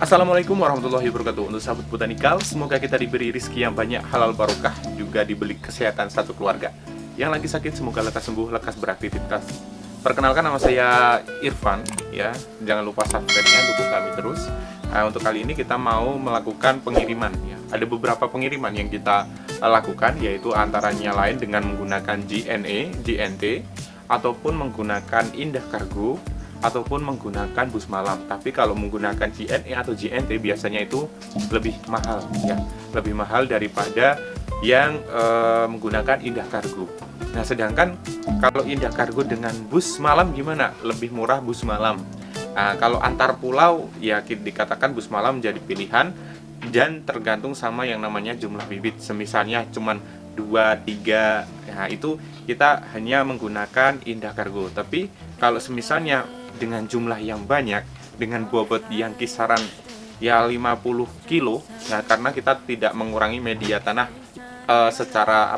Assalamualaikum warahmatullahi wabarakatuh. Untuk sahabat botanikal, semoga kita diberi rezeki yang banyak, halal barokah, juga diberi kesehatan satu keluarga. Yang lagi sakit semoga lekas sembuh, lekas beraktivitas. Perkenalkan, nama saya Irfan, ya. Jangan lupa subscribe-nya, dukung kami terus. Untuk kali ini kita mau melakukan pengiriman, ya. Ada beberapa pengiriman yang kita lakukan, yaitu antaranya lain dengan menggunakan JNE, JNT, ataupun menggunakan Indah Kargo, ataupun menggunakan bus malam. Tapi kalau menggunakan JNE atau JNT biasanya itu lebih mahal, ya, lebih mahal daripada yang menggunakan Indah Kargo. Nah, sedangkan kalau Indah Kargo dengan bus malam gimana? Lebih murah bus malam. Nah, kalau antar pulau ya dikatakan bus malam jadi pilihan, dan tergantung sama yang namanya jumlah bibit. Semisalnya cuman 2, 3, nah itu kita hanya menggunakan Indah Kargo. Tapi kalau semisalnya dengan jumlah yang banyak, dengan bobot yang kisaran ya 50 kilo, nah karena kita tidak mengurangi media tanah secara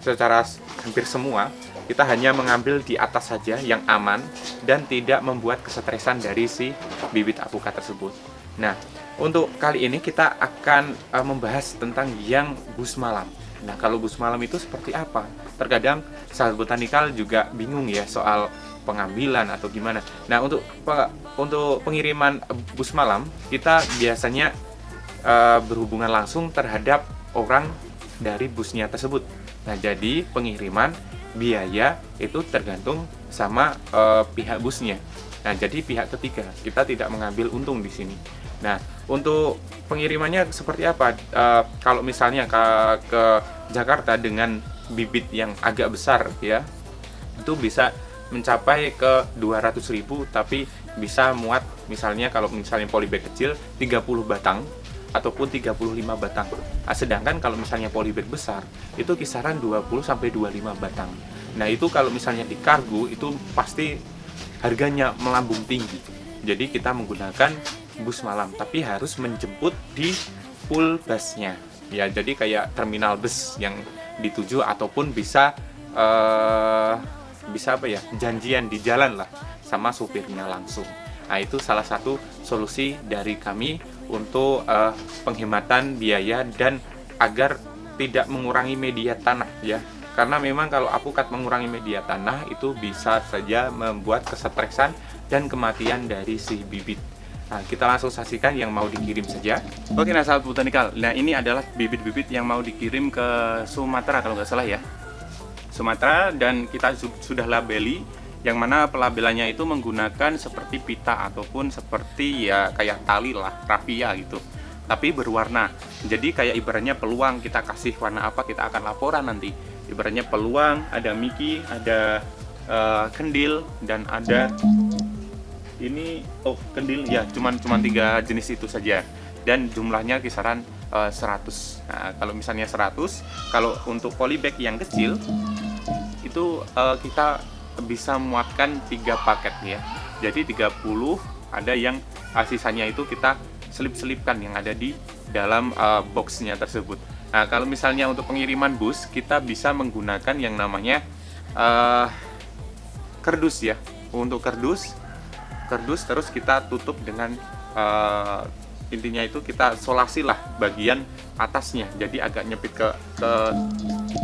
secara hampir semua, kita hanya mengambil di atas saja yang aman dan tidak membuat kesetresan dari si bibit apukat tersebut. Nah, untuk kali ini kita akan membahas tentang yang bus malam. Nah, kalau bus malam itu seperti apa? Terkadang sahabat botanikal juga bingung ya soal pengambilan atau gimana. Nah, untuk pengiriman bus malam, kita biasanya berhubungan langsung terhadap orang dari busnya tersebut. Nah, jadi pengiriman biaya itu tergantung sama pihak busnya. Nah, jadi pihak ketiga, kita tidak mengambil untung di sini. Nah, untuk pengirimannya seperti apa? Kalau misalnya ke Jakarta dengan bibit yang agak besar, ya, itu bisa mencapai ke 200.000, tapi bisa muat misalnya kalau misalnya polybag kecil 30 batang ataupun 35 batang. Sedangkan kalau misalnya polybag besar itu kisaran 20 sampai 25 batang. Nah, itu kalau misalnya di kargo itu pasti harganya melambung tinggi. Jadi kita menggunakan bus malam, tapi harus menjemput di pool busnya. Ya, jadi kayak terminal bus yang dituju, ataupun bisa janjian di jalan lah sama supirnya langsung. Nah, itu salah satu solusi dari kami untuk penghematan biaya dan agar tidak mengurangi media tanah, ya. Karena memang kalau apukat mengurangi media tanah itu bisa saja membuat kesetresan dan kematian dari si bibit. Nah, kita langsung saksikan yang mau dikirim saja. Oke, nah sahabat botanikal, nah ini adalah bibit-bibit yang mau dikirim ke Sumatera kalau nggak salah ya. Sumatera, dan kita sudah labeli, yang mana pelabelannya itu menggunakan seperti pita ataupun seperti ya kayak tali lah, rafia gitu, tapi berwarna. Jadi kayak ibaratnya peluang, kita kasih warna apa kita akan laporan nanti. Ibaratnya peluang, ada miki, ada kendil, dan ada ini kendil ya, cuman 3 jenis itu saja, dan jumlahnya kisaran 100. Nah, kalau misalnya 100, kalau untuk polybag yang kecil itu kita bisa muatkan 3 paket ya. Jadi 30, ada yang sisanya itu kita selip-selipkan yang ada di dalam boxnya tersebut. Nah, kalau misalnya untuk pengiriman bus, kita bisa menggunakan yang namanya kerdus ya. Untuk kerdus terus kita tutup dengan intinya itu kita solasi lah bagian atasnya, jadi agak nyepit ke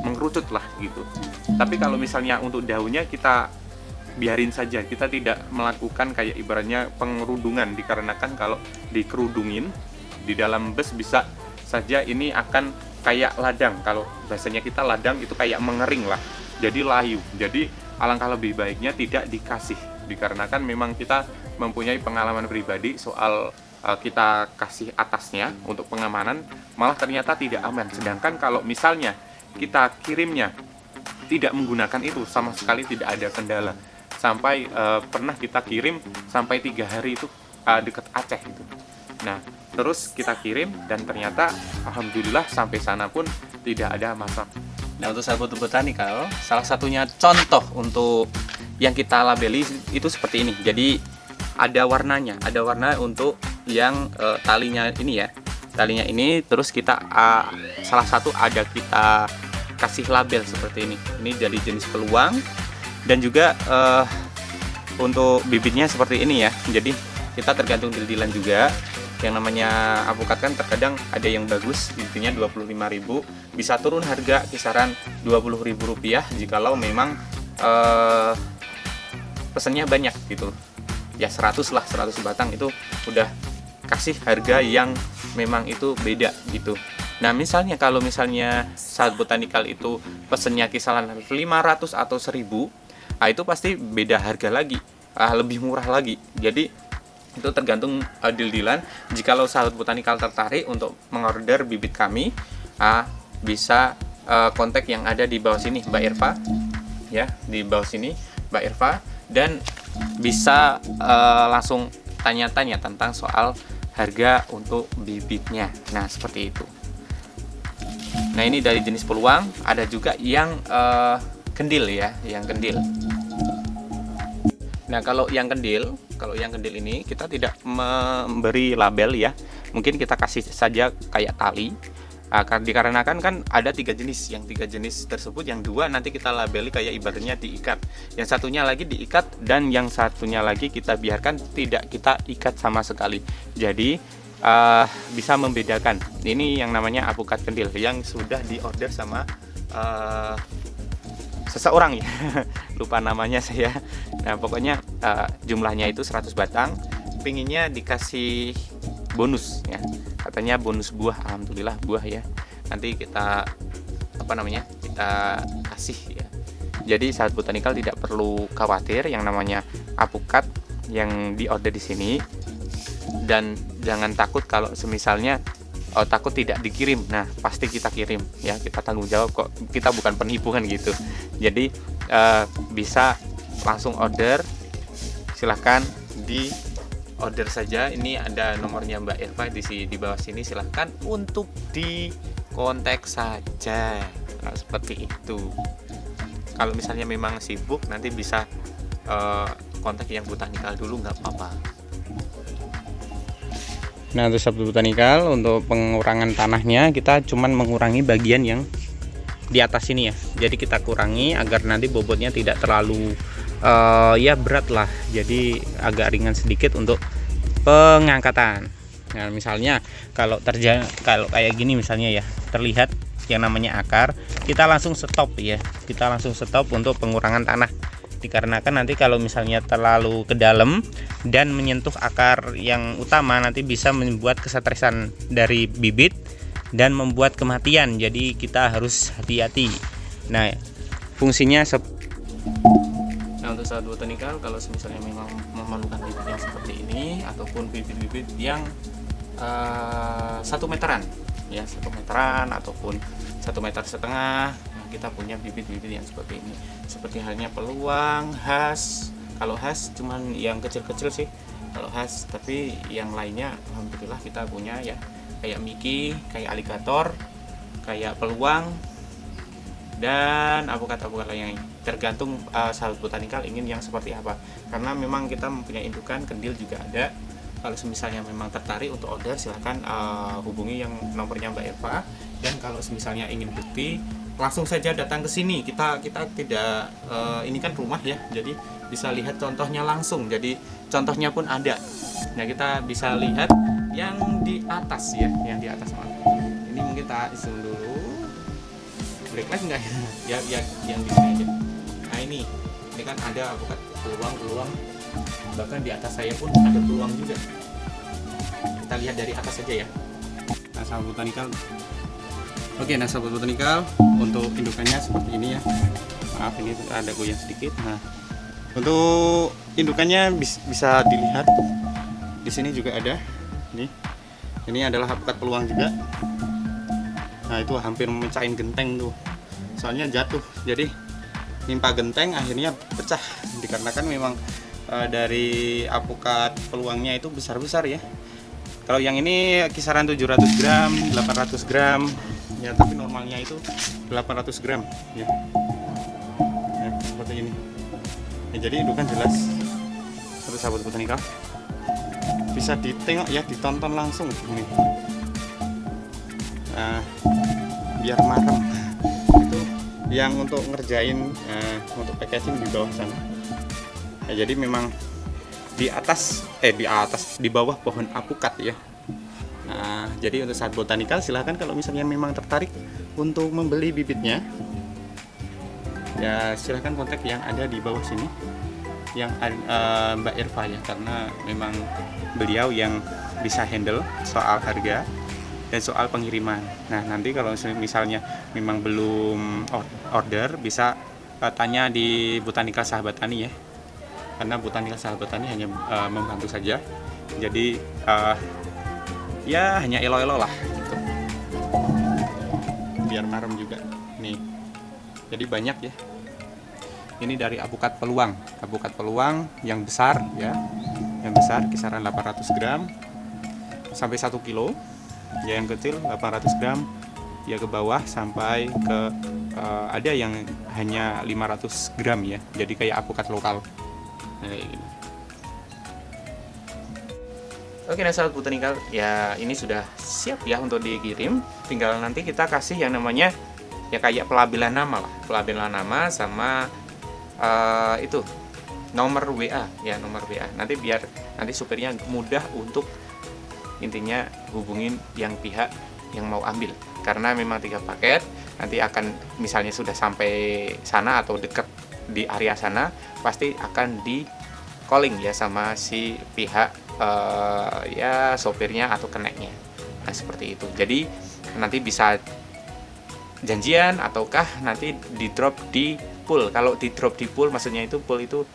mengerucut lah gitu. Tapi kalau misalnya untuk daunnya kita biarin saja, kita tidak melakukan kayak ibaratnya pengerudungan, dikarenakan kalau dikerudungin di dalam bus bisa saja ini akan kayak ladang. Kalau bahasanya kita ladang itu kayak mengering lah, jadi layu. Jadi alangkah lebih baiknya tidak dikasih, dikarenakan memang kita mempunyai pengalaman pribadi soal kita kasih atasnya untuk pengamanan, malah ternyata tidak aman. Sedangkan kalau misalnya kita kirimnya tidak menggunakan itu, sama sekali tidak ada kendala. Sampai pernah kita kirim sampai 3 hari itu dekat Aceh itu. Nah, terus kita kirim dan ternyata alhamdulillah sampai sana pun tidak ada masalah. Nah, untuk sahabat botanikal, salah satunya contoh untuk yang kita labeli itu seperti ini. Jadi ada warnanya, ada warna untuk yang talinya ini ya. Talinya ini terus kita salah satu ada kita kasih label seperti ini. Ini dari jenis peluang, dan juga untuk bibitnya seperti ini ya. Jadi kita tergantung deal-dealan juga. Yang namanya apukat kan terkadang ada yang bagus, intinya 25.000, bisa turun harga kisaran Rp20.000 jikalau memang pesannya banyak gitu ya. 100 lah, 100 batang itu udah kasih harga yang memang itu beda gitu. Nah misalnya kalau misalnya sahabat botanikal itu pesennya kisaran 500 atau 1000, nah itu pasti beda harga lagi, lebih murah lagi. Jadi itu tergantung deal-dealan. Jikalau sahabat botanikal tertarik untuk mengorder bibit kami, bisa kontak yang ada di bawah sini Mbak Irfa ya, di bawah sini Mbak Irfa, dan bisa langsung tanya-tanya tentang soal harga untuk bibitnya. Nah seperti itu. Nah ini dari jenis peluang, ada juga yang kendil ya, yang kendil. Nah kalau yang kendil ini kita tidak memberi label ya, mungkin kita kasih saja kayak tali. Dikarenakan kan ada 3 jenis, yang 3 jenis tersebut yang 2 nanti kita labeli kayak ibaratnya diikat, yang satunya lagi diikat, dan yang satunya lagi kita biarkan tidak kita ikat sama sekali. Jadi bisa membedakan. Ini yang namanya apukat kendil yang sudah diorder sama seseorang ya, lupa namanya saya. Nah pokoknya jumlahnya itu 100 batang, pinginnya dikasih bonus ya, katanya bonus buah. Alhamdulillah buah ya, nanti kita kita kasih ya. Jadi sahabat botanikal tidak perlu khawatir yang namanya apukat yang diorder di sini, dan jangan takut kalau semisalnya takut tidak dikirim. Nah pasti kita kirim ya, kita tanggung jawab kok, kita bukan penipu kan gitu. Jadi bisa langsung order, silahkan di order saja. Ini ada nomornya Mbak Irfa di bawah sini, silahkan untuk di kontak saja. Nah seperti itu. Kalau misalnya memang sibuk, nanti bisa kontak yang botanikal dulu, nggak apa-apa. Nah untuk sahabat botanikal, untuk pengurangan tanahnya kita cuman mengurangi bagian yang di atas ini ya. Jadi kita kurangi agar nanti bobotnya tidak terlalu ya berat lah. Jadi agak ringan sedikit untuk pengangkatan. Nah misalnya kalau kayak gini misalnya ya, terlihat yang namanya akar, kita langsung stop ya. Kita langsung stop untuk pengurangan tanah. Dikarenakan nanti kalau misalnya terlalu ke dalam dan menyentuh akar yang utama, nanti bisa membuat kesetresan dari bibit dan membuat kematian. Jadi kita harus hati-hati. Nah fungsinya untuk sahabat botanikal, kalau misalnya memang memerlukan bibit yang seperti ini ataupun bibit-bibit yang 1 meteran ya, 1 meteran ataupun 1,5 meter, kita punya bibit-bibit yang seperti ini, seperti halnya peluang, khas. Kalau khas cuman yang kecil-kecil sih kalau khas, tapi yang lainnya alhamdulillah kita punya ya, kayak Mickey, kayak aligator, kayak peluang, dan apukat-apukat lainnya. Tergantung sahabat botanikal ingin yang seperti apa, karena memang kita mempunyai indukan kendil juga ada. Kalau misalnya memang tertarik untuk order, silahkan hubungi yang nomornya Mbak Eva. Dan kalau misalnya ingin bukti, langsung saja datang ke sini. Kita tidak ini kan rumah ya, jadi bisa lihat contohnya langsung. Jadi contohnya pun ada. Nah kita bisa lihat yang di atas ya, yang di atas mana. Ini mungkin kita zoom dulu. Break enggak ya? Yang di sini aja. Nah ini kan ada apukat peluang, bahkan di atas saya pun ada peluang juga. Kita lihat dari atas saja ya. Nah sahabat botanikal. Oke, nah sahabat botanikal, untuk indukannya seperti ini ya. Maaf ini ada goyang sedikit. Nah, untuk indukannya bisa dilihat di sini juga ada. Ini adalah apukat peluang juga. Nah itu hampir memecahin genteng tuh. Soalnya jatuh, jadi nimpa genteng akhirnya pecah. Dikarenakan memang dari apukat peluangnya itu besar-besar ya. Kalau yang ini kisaran 700 gram, 800 gram. Ya, tapi normalnya itu 800 gram ya. Seperti ini ya, jadi indukan jelas. Untuk sahabat botanikal bisa ditengok ya, ditonton langsung ini. Biar marem. Itu yang untuk ngerjain untuk packaging di bawah sana. Nah, jadi memang di bawah pohon apukat ya. Nah, jadi untuk sahabat botanikal silahkan kalau misalnya memang tertarik untuk membeli bibitnya, ya silahkan kontak yang ada di bawah sini, yang Mbak Irfa ya, karena memang beliau yang bisa handle soal harga dan soal pengiriman. Nah, nanti kalau misalnya memang belum order, bisa tanya di Botanikal Sahabat Tani ya, karena Botanikal Sahabat Tani hanya membantu saja. Jadi ya hanya elo-elo lah gitu, biar marem juga nih. Jadi banyak ya. Ini dari apukat peluang yang besar ya, yang besar kisaran 800 gram sampai 1 kilo ya, yang kecil 800 gram ya ke bawah sampai ke ada yang hanya 500 gram ya, jadi kayak apukat lokal. Nah, kayak gini. Oke, nah sahabat botanikal, ya ini sudah siap ya untuk dikirim. Tinggal nanti kita kasih yang namanya ya kayak pelabelan nama lah, pelabelan nama sama itu nomor WA ya, nomor WA. Nanti biar nanti supirnya mudah untuk intinya hubungin yang pihak yang mau ambil, karena memang 3 paket. Nanti akan misalnya sudah sampai sana atau dekat di area sana, pasti akan di calling ya sama si pihak ya sopirnya atau keneknya. Nah seperti itu. Jadi nanti bisa janjian ataukah nanti di drop di pool. Kalau di drop di pool maksudnya itu pool itu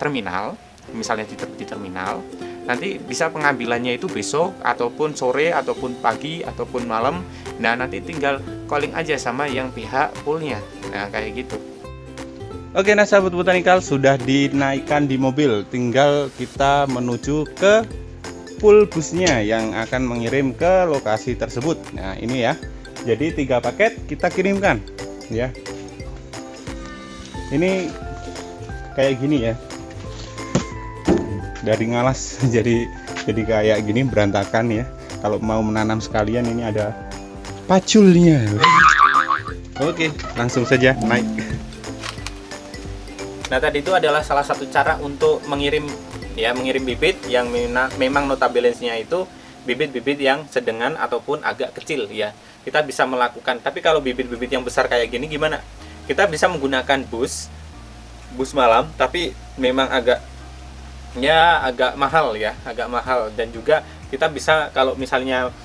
terminal, misalnya di terminal. Nanti bisa pengambilannya itu besok ataupun sore ataupun pagi ataupun malam. Nah nanti tinggal calling aja sama yang pihak poolnya. Nah kayak gitu. Oke, nah sahabat botanikal, sudah dinaikkan di mobil, tinggal kita menuju ke pool busnya yang akan mengirim ke lokasi tersebut. Nah ini ya, jadi 3 paket kita kirimkan ya. Ini kayak gini ya, dari ngalas jadi kayak gini berantakan ya. Kalau mau menanam sekalian ini ada paculnya. Oke, langsung saja naik. Nah tadi itu adalah salah satu cara untuk mengirim bibit yang memang notabene-nya itu bibit-bibit yang sedengan ataupun agak kecil ya. Kita bisa melakukan, tapi kalau bibit-bibit yang besar kayak gini gimana? Kita bisa menggunakan bus malam, tapi memang agak mahal ya, agak mahal. Dan juga kita bisa kalau misalnya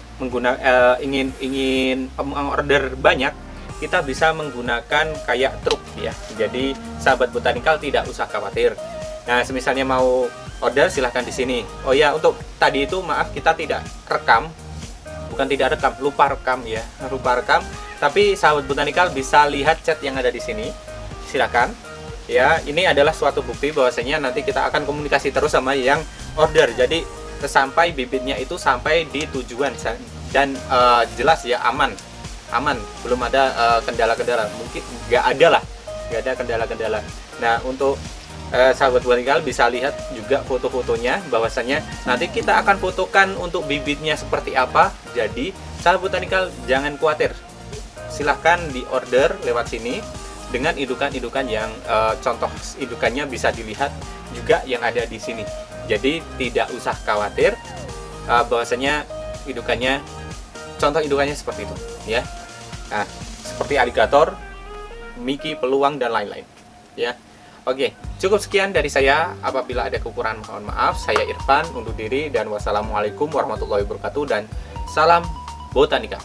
ingin order banyak, kita bisa menggunakan kayak truk ya. Jadi sahabat botanikal tidak usah khawatir. Nah, misalnya mau order silahkan di sini. Oh ya, untuk tadi itu maaf kita tidak rekam. Bukan tidak rekam, lupa rekam ya. Lupa rekam. Tapi sahabat botanikal bisa lihat chat yang ada di sini. Silakan. Ya, ini adalah suatu bukti bahwasanya nanti kita akan komunikasi terus sama yang order. Jadi sampai bibitnya itu sampai di tujuan dan jelas ya aman, belum ada kendala-kendala, mungkin nggak ada kendala-kendala. Nah untuk sahabat botanikal bisa lihat juga foto-fotonya, bahwasanya nanti kita akan fotokan untuk bibitnya seperti apa. Jadi sahabat botanikal jangan khawatir, silahkan di order lewat sini dengan indukan-indukan yang contoh indukannya bisa dilihat juga yang ada di sini. Jadi tidak usah khawatir bahwasanya indukannya, contoh indukannya seperti itu ya. Nah, seperti aligator, Mickey, peluang dan lain-lain ya. Oke, cukup sekian dari saya. Apabila ada kekurangan mohon maaf. Saya Irfan undur diri dan wassalamualaikum warahmatullahi wabarakatuh dan salam botanika.